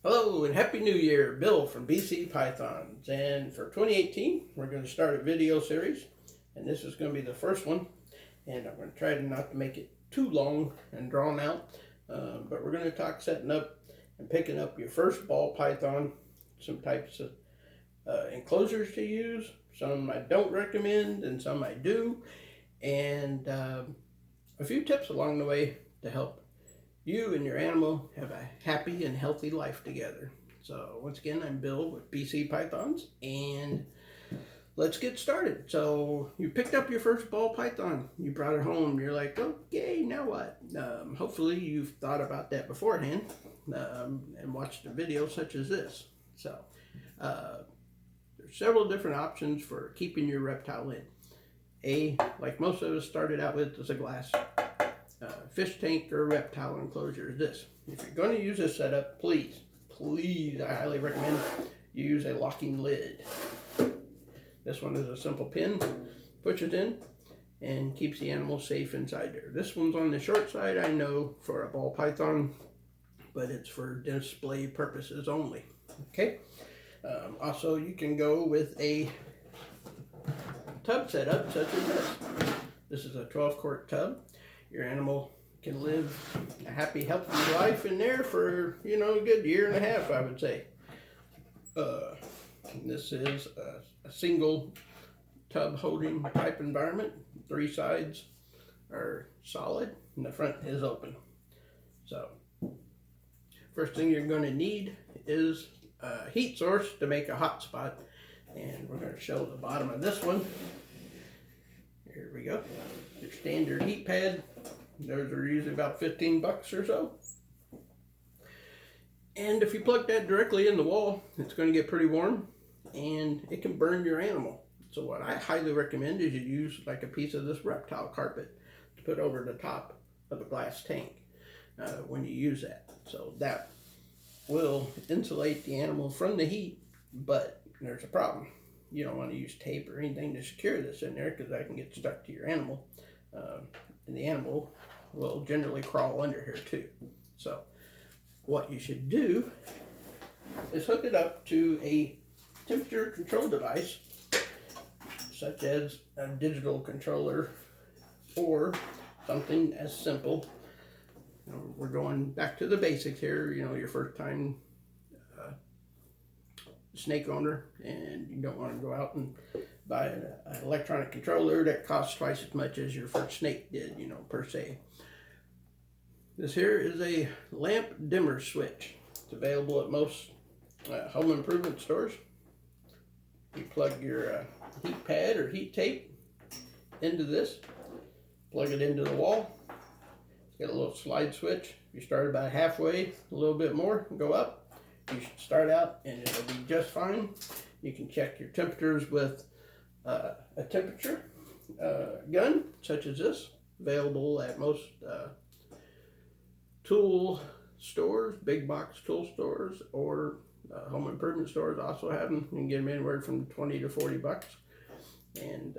Hello and Happy New Year, Bill from BC Pythons. And for 2018, we're going to start a video series, and this is going to be the first one. And I'm going to try not to make it too long and drawn out, but we're going to talk setting up and picking up your first ball python, some types of enclosures to use, some I don't recommend and some I do, and a few tips along the way to help you and your animal have a happy and healthy life together. So once again, I'm Bill with BC Pythons, and let's get started. So you picked up your first ball python, you brought it home, you're like, okay, now what? Hopefully you've thought about that beforehand and watched a video such as this. So there's several different options for keeping your reptile in. Like most of us started out with, is a glass fish tank or reptile enclosure is this. If you're going to use this setup, please, I highly recommend you use a locking lid. This one is a simple pin, pushes in, and keeps the animal safe inside there. This one's on the short side, I know, for a ball python, but it's for display purposes only. Okay. Also, you can go with a tub setup such as this. This is a 12-quart tub. Your animal can live a happy, healthy life in there for, a good year and a half, I would say. This is a single tub holding type environment. 3 sides are solid and the front is open. So, first thing you're going to need is a heat source to make a hot spot. And we're going to show the bottom of this one. Here we go. Your standard heat pad. Those are usually about 15 bucks or so. And if you plug that directly in the wall, it's going to get pretty warm and it can burn your animal. So what I highly recommend is you use like a piece of this reptile carpet to put over the top of a glass tank when you use that. So that will insulate the animal from the heat, but there's a problem. You don't want to use tape or anything to secure this in there because that can get stuck to your animal. And the animal will generally crawl under here too. So what you should do is hook it up to a temperature control device, such as a digital controller or something as simple. We're going back to the basics here. Your first time snake owner, and you don't want to go out and buy an electronic controller that costs twice as much as your first snake did, per se. This here is a lamp dimmer switch. It's available at most home improvement stores. You plug your heat pad or heat tape into this, plug it into the wall. It's got a little slide switch. You start about halfway, a little bit more, go up. You should start out and it'll be just fine. You can check your temperatures with a temperature gun such as this, available at most tool stores, big box tool stores, or home improvement stores also have them. You can get them anywhere from 20 to 40 bucks. And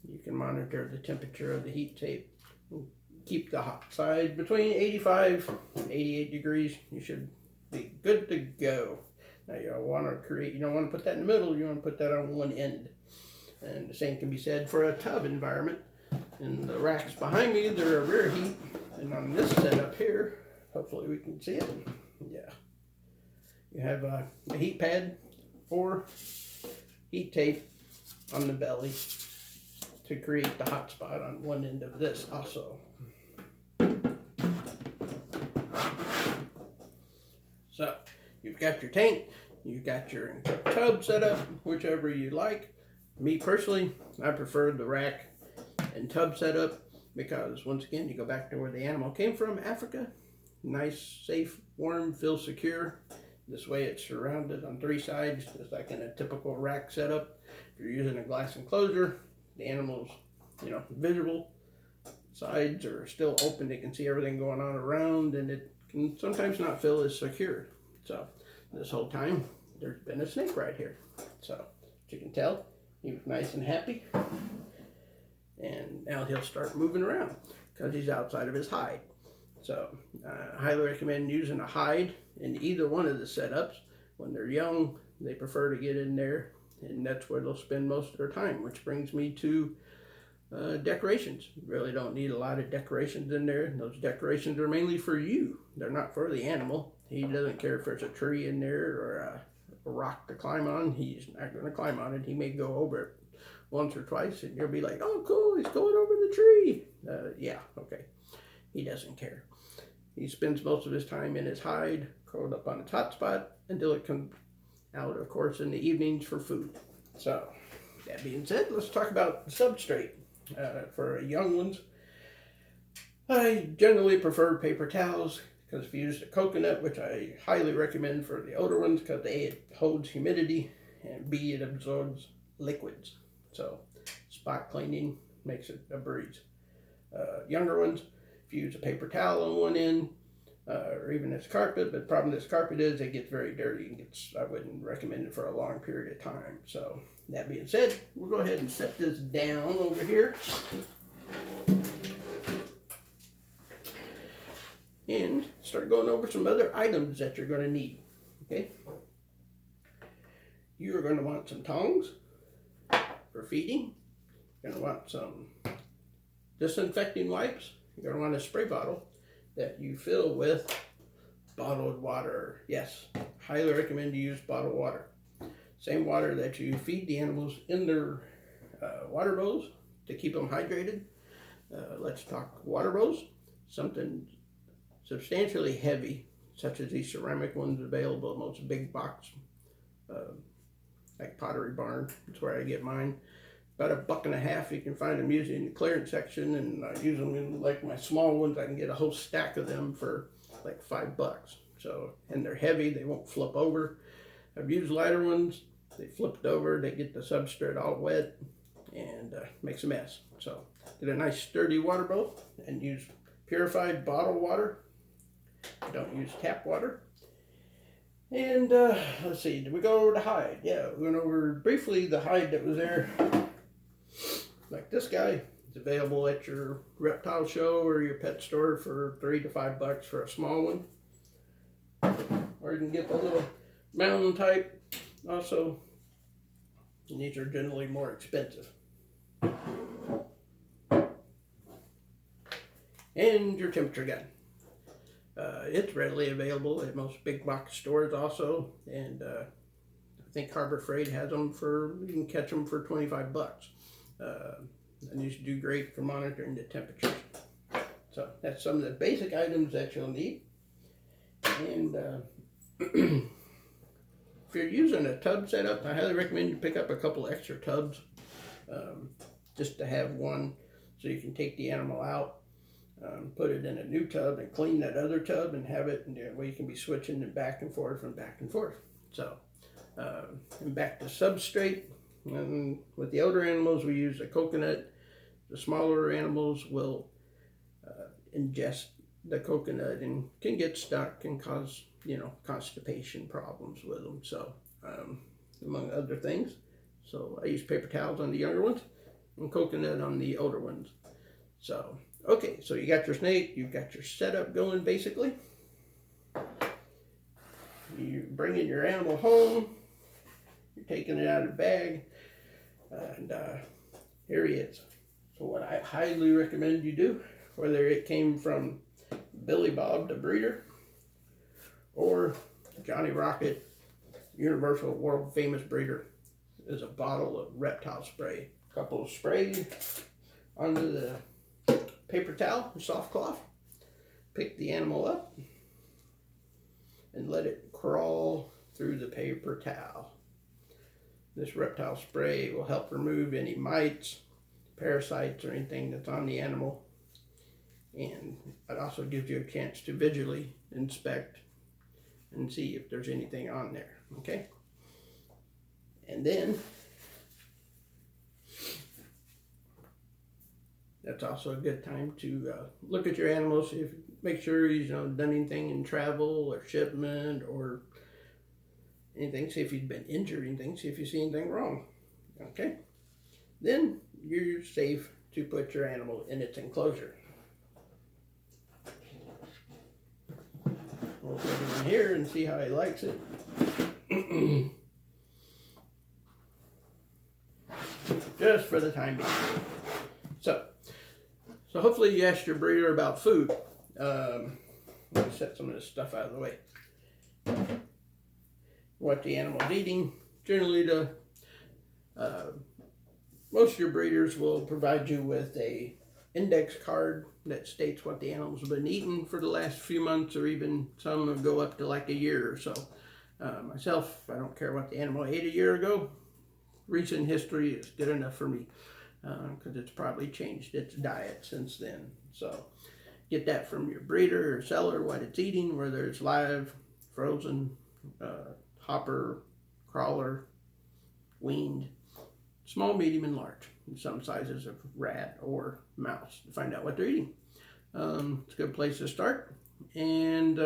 you can monitor the temperature of the heat tape. Keep the hot side between 85 and 88 degrees. You should be good to go. Now you don't want to put that in the middle, you want to put that on one end. And the same can be said for a tub environment. And the racks behind me, they're a rear heat. And on this setup here, hopefully we can see it. Yeah. You have a heat pad or heat tape on the belly to create the hot spot on one end of this also. So you've got your tank, you've got your tub set up, whichever you like. Me personally, I prefer the rack and tub setup because once again, you go back to where the animal came from, Africa. Nice, safe, warm, feel secure. This way it's surrounded on 3 sides, just like in a typical rack setup. If you're using a glass enclosure, the animal's, visible. Sides are still open, they can see everything going on around, and it can sometimes not feel as secure. So this whole time, there's been a snake right here. So as you can tell, he was nice and happy. And now he'll start moving around because he's outside of his hide. So I highly recommend using a hide in either one of the setups. When they're young, they prefer to get in there, and that's where they'll spend most of their time, which brings me to decorations. You really don't need a lot of decorations in there. Those decorations are mainly for you. They're not for the animal. He doesn't care if there's a tree in there or a rock to climb on. He's not going to climb on it. He may go over it once or twice, and you'll be like, oh, cool, he's going over the tree. Yeah, okay. He doesn't care. He spends most of his time in his hide, curled up on its hot spot, until it comes out, of course, in the evenings for food. So, that being said, let's talk about Substrate. For young ones, I generally prefer paper towels, because if you use the coconut, which I highly recommend for the older ones, because A, it holds humidity, and B, it absorbs liquids. So, spot cleaning makes it a breeze. Younger ones, if you use a paper towel on one end, or even this carpet, but the problem with this carpet is it gets very dirty and I wouldn't recommend it for a long period of time. So that being said, we'll go ahead and set this down over here and start going over some other items that you're going to need. Okay, you're going to want some tongs for feeding. You're going to want some disinfecting wipes. You're going to want a spray bottle that you fill with bottled water. Yes, highly recommend you use bottled water. Same water that you feed the animals in their water bowls to keep them hydrated. Let's talk water bowls. Something substantially heavy, such as these ceramic ones available at most big box, like Pottery Barn. That's where I get mine. About $1.50. You can find them usually in the clearance section, and I use them in like my small ones. I can get a whole stack of them for like $5. So, and they're heavy, they won't flip over. I've used lighter ones, they flipped over, they get the substrate all wet and makes a mess. So get a nice sturdy water bowl and use purified bottled water. Don't use tap water. And let's see, did we go over the hide? Yeah, we went over briefly the hide that was there. Like this guy, it's available at your reptile show or your pet store for $3 to $5 for a small one. Or you can get the little mountain type also. And these are generally more expensive. And your temperature gun. It's readily available at most big box stores also. And I think Harbor Freight has them you can catch them for $25. And these do great for monitoring the temperatures. So that's some of the basic items that you'll need. And if you're using a tub setup, I highly recommend you pick up a couple extra tubs, just to have one so you can take the animal out, put it in a new tub and clean that other tub and have it, and that way you can be switching it back and forth and back and forth. So, and back to Substrate. And with the older animals, we use a coconut. The smaller animals will ingest the coconut and can get stuck and cause, constipation problems with them. So, among other things. So I use paper towels on the younger ones and coconut on the older ones. So, okay, so you got your snake, you've got your setup going basically. You're bringing your animal home, you're taking it out of the bag, and here he is. So what I highly recommend you do, whether it came from Billy Bob the breeder or Johnny Rocket, universal world famous breeder, is a bottle of reptile spray. A couple of sprays onto the paper towel, soft cloth. Pick the animal up and let it crawl through the paper towel. This reptile spray will help remove any mites, parasites, or anything that's on the animal. And it also gives you a chance to visually inspect and see if there's anything on there, okay? And then, that's also a good time to look at your animals, make sure he's done anything in travel or shipment or anything, see if he's been injured, anything, see if you see anything wrong, okay? Then you're safe to put your animal in its enclosure. here and see how he likes it. Just for the time being. So hopefully you asked your breeder about food. Let me set some of this stuff out of the way. What the animal's eating. Generally, most of your breeders will provide you with a index card that states what the animal's been eating for the last few months, or even some will go up to like a year or so. Myself, I don't care what the animal ate a year ago. Recent history is good enough for me because it's probably changed its diet since then. So get that from your breeder or seller, what it's eating, whether it's live, frozen, hopper, crawler, weaned, small, medium, and large. And some sizes of rat or mouse to find out what they're eating. It's a good place to start. And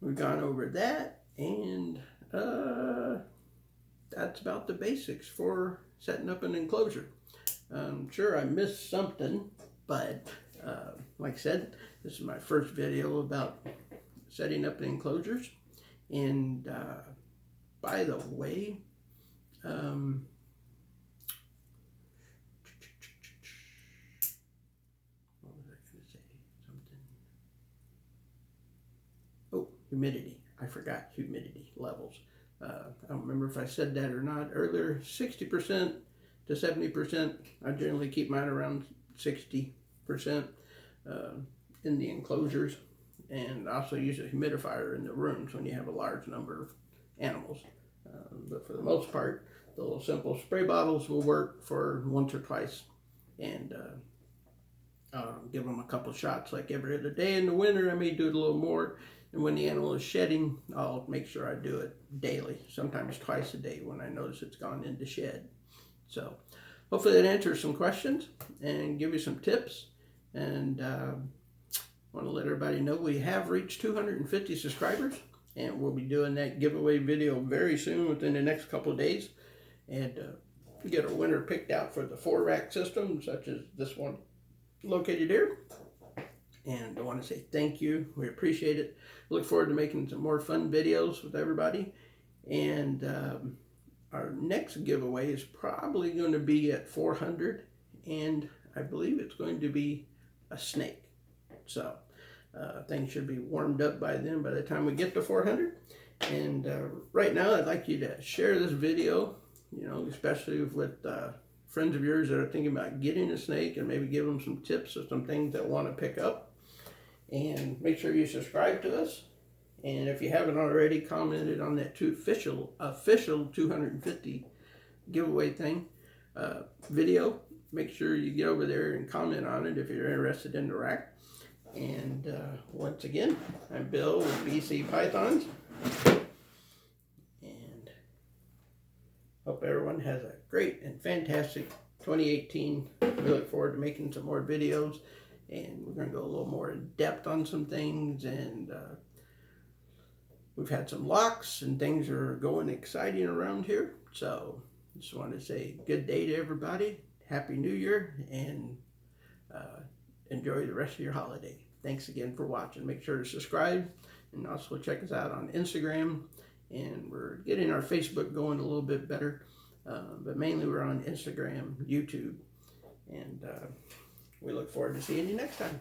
we've gone over that, and that's about the basics for setting up an enclosure. Sure, I missed something, but like I said, this is my first video about setting up enclosures. And by the way, what was I going to say? Something. Oh, humidity. I forgot humidity levels. I don't remember if I said that or not earlier. 60% to 70%. I generally keep mine around 60% in the enclosures, and also use a humidifier in the rooms when you have a large number of animals. But for the most part, the little simple spray bottles will work for once or twice, and give them a couple shots like every other day. In the winter, I may do it a little more. And when the animal is shedding, I'll make sure I do it daily, sometimes twice a day when I notice it's gone into shed. So hopefully that answers some questions and give you some tips. And want to let everybody know we have reached 250 subscribers, and we'll be doing that giveaway video very soon, within the next couple of days. And get a winner picked out for the 4-rack system, such as this one located here. And I want to say thank you. We appreciate it. Look forward to making some more fun videos with everybody. And our next giveaway is probably going to be at 400. And I believe it's going to be a snake. So things should be warmed up by then, by the time we get to 400. And right now, I'd like you to share this video, especially with friends of yours that are thinking about getting a snake, and maybe give them some tips or some things that want to pick up. And make sure you subscribe to us. And if you haven't already commented on that official 250 giveaway thing video, make sure you get over there and comment on it if you're interested in the rack. And once again, I'm Bill with BC Pythons. And hope everyone has a great and fantastic 2018. We look forward to making some more videos. And we're going to go a little more in depth on some things. And we've had some locks, and things are going exciting around here. So just want to say good day to everybody. Happy New Year, and enjoy the rest of your holiday. Thanks again for watching. Make sure to subscribe, and also check us out on Instagram. And we're getting our Facebook going a little bit better. But mainly we're on Instagram, YouTube, and we look forward to seeing you next time.